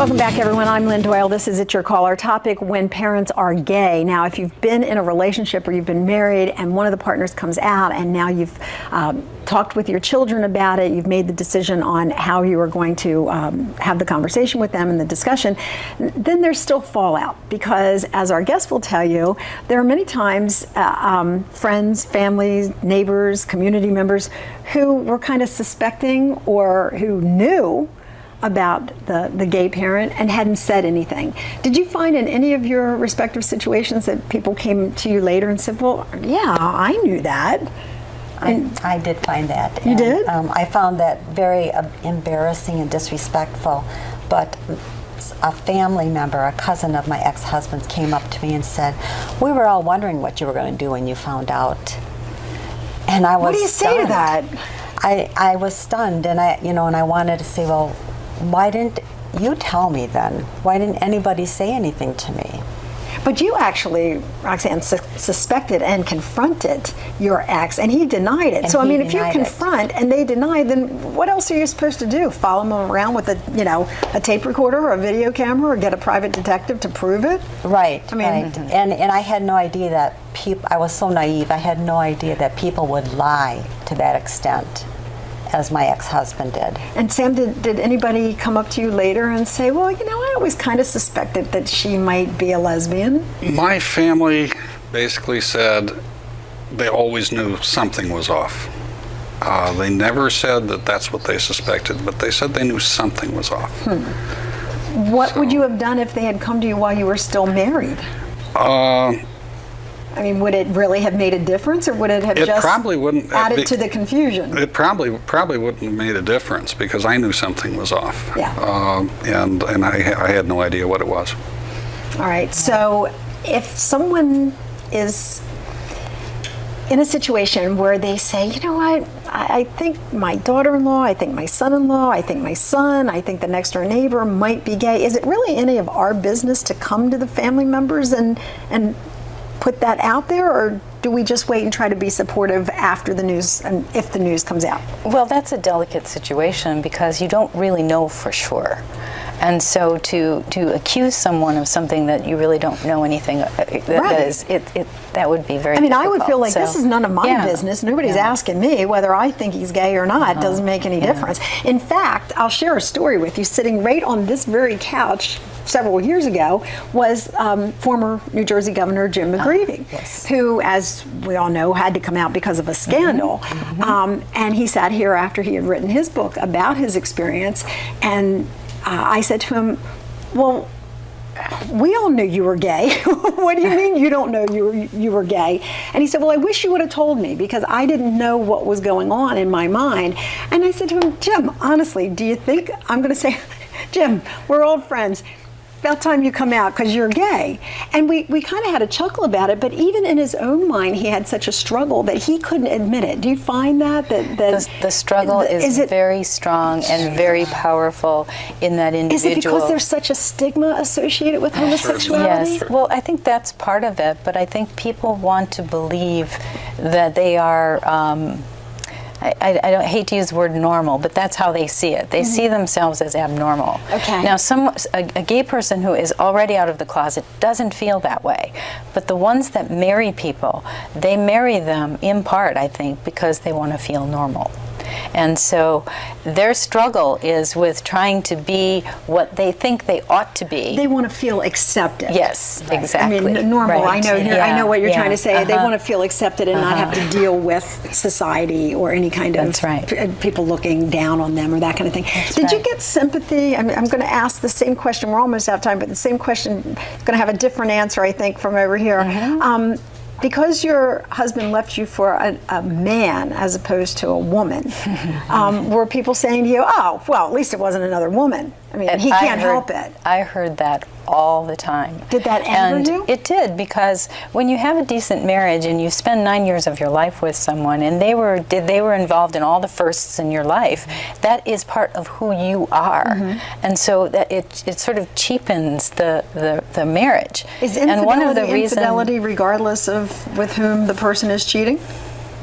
Welcome back, everyone. I'm Lynn Doyle. This is It's Your Call. Our topic, when parents are gay. Now, if you've been in a relationship or you've been married and one of the partners comes out and now you've talked with your children about it, you've made the decision on how you are going to have the conversation with them and the discussion, then there's still fallout because, as our guest will tell you, there are many times friends, families, neighbors, community members who were kind of suspecting or who knew about the gay parent and hadn't said anything. Did you find in any of your respective situations that people came to you later and said, well, yeah, I knew that? I did find that. You did? I found that very embarrassing and disrespectful, but a family member, a cousin of my ex-husband's, came up to me and said, we were all wondering what you were going to do when you found out. And I was What do you stunned. say to that? I was stunned, and I wanted to say, well, why didn't you tell me then? Why didn't anybody say anything to me? But you actually, Roxanne, suspected and confronted your ex, and he denied it. And so, I he mean, if you denied confront and they deny, then what else are you supposed to do? Follow them around with a tape recorder or a video camera, or get a private detective to prove it? Right, I mean, right. And I had no idea that I was so naive, I had no idea that people would lie to that extent, as my ex-husband did. And Sam, did anybody come up to you later and say, well, I always kind of suspected that she might be a lesbian? My family basically said they always knew something was off. They never said that that's what they suspected, but they said they knew something was off. What would you have done if they had come to you while you were still married? I mean, would it really have made a difference, or would it have just probably wouldn't added to the confusion? It probably wouldn't have made a difference because I knew something was off. Yeah. And I had no idea what it was. All right. So if someone is in a situation where they say, you know what, I think my daughter-in-law, I think my son-in-law, I think my son, I think the next door neighbor might be gay, is it really any of our business to come to the family members and put that out there, or do we just wait and try to be supportive after the news and if the news comes out? Well, that's a delicate situation because you don't really know for sure. And so to accuse someone of something that you really don't know anything that would be very difficult. I would feel like this is none of my business. Nobody's asking me whether I think he's gay or not. It doesn't make any difference. In fact, I'll share a story with you. Sitting right on this very couch several years ago was former New Jersey Governor Jim McGreevey, who, as we all know, had to come out because of a scandal. And he sat here after he had written his book about his experience, and I said to him, well, we all knew you were gay. What do you mean you don't know you were gay? And he said, well, I wish you would have told me because I didn't know what was going on in my mind. And I said to him, Jim, honestly, do you think I'm going to say, Jim, we're old friends, about time you come out because you're gay. And we kind of had a chuckle about it, but even in his own mind, he had such a struggle that he couldn't admit it. Do you find that the struggle is very strong and very powerful in that individual? Is it because there's such a stigma associated with homosexuality? Yes. Well, I think that's part of it, but I think people want to believe that they are I hate to use the word normal, but that's how they see it. They see themselves as abnormal. Okay. Now, a gay person who is already out of the closet doesn't feel that way. But the ones that marry people, they marry them in part, I think, because they want to feel normal. And so their struggle is with trying to be what they think they ought to be. They want to feel accepted. Yes, exactly. I mean, normal. Right. I know what you're trying to say. They want to feel accepted and not have to deal with society or any kind of people looking down on them or that kind of thing. Did you get sympathy? I'm going to ask the same question. We're almost out of time, but the same question is going to have a different answer, I think, from over here. Because your husband left you for a man as opposed to a woman, were people saying to you, oh, well, at least it wasn't another woman? I mean, he can't help it. I heard that all the time. Did that anger you? It did, because when you have a decent marriage and you spend 9 years of your life with someone and they were involved in all the firsts in your life, that is part of who you are. And so that it sort of cheapens the marriage. Is infidelity regardless of with whom the person is cheating?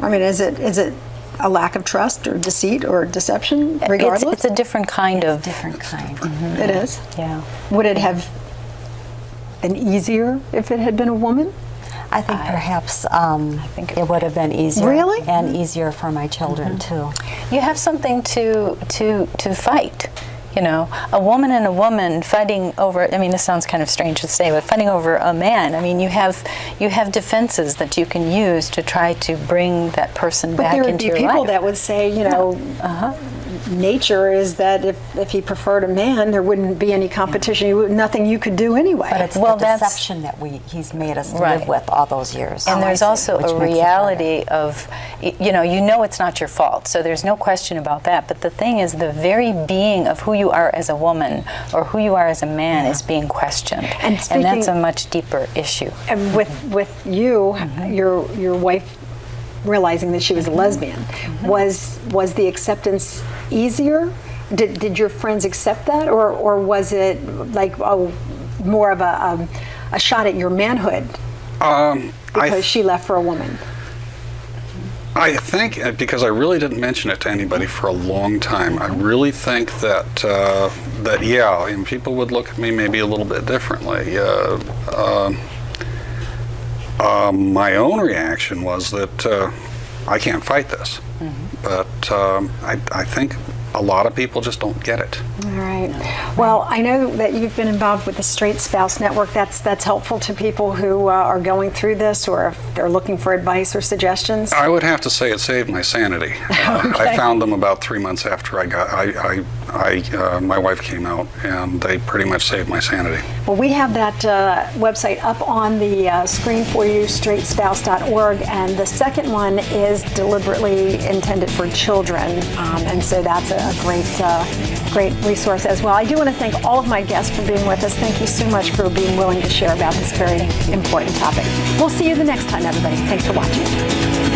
I mean, is it a lack of trust or deceit or deception, regardless? It's a different kind of. Different kind. It is? Yeah. Would it have been easier if it had been a woman? I think perhaps think it would have been easier. Really? And easier for my children, too. You have something to fight. You know, a woman and a woman fighting over, I mean, this sounds kind of strange to say, but fighting over a man, I mean, you have defenses that you can use to try to bring that person back into your life. But there would be people that would say, you know, nature is that if he preferred a man, there wouldn't be any competition, nothing you could do anyway. But it's the deception that he's made us live with all those years. And there's also a reality of, you know it's not your fault, so there's no question about that. But the thing is, the very being of who you are as a woman or who you are as a man is being questioned. And that's a much deeper issue. And with you, your wife realizing that she was a lesbian, was the acceptance easier? Did your friends accept that, or was it like more of a shot at your manhood because she left for a woman? I think, because I really didn't mention it to anybody for a long time, I really think that and people would look at me maybe a little bit differently. My own reaction was that I can't fight this, but I think a lot of people just don't get it. All right. Well, I know that you've been involved with the Straight Spouse Network. That's helpful to people who are going through this, or if they're looking for advice or suggestions. I would have to say it saved my sanity. I found them about 3 months after my wife came out, and they pretty much saved my sanity. Well, we have that website up on the screen for you, straightspouse.org, and the second one is deliberately intended for children, and so that's a great resource as well. I do want to thank all of my guests for being with us. Thank you so much for being willing to share about this very important topic. We'll see you the next time, everybody. Thanks for watching.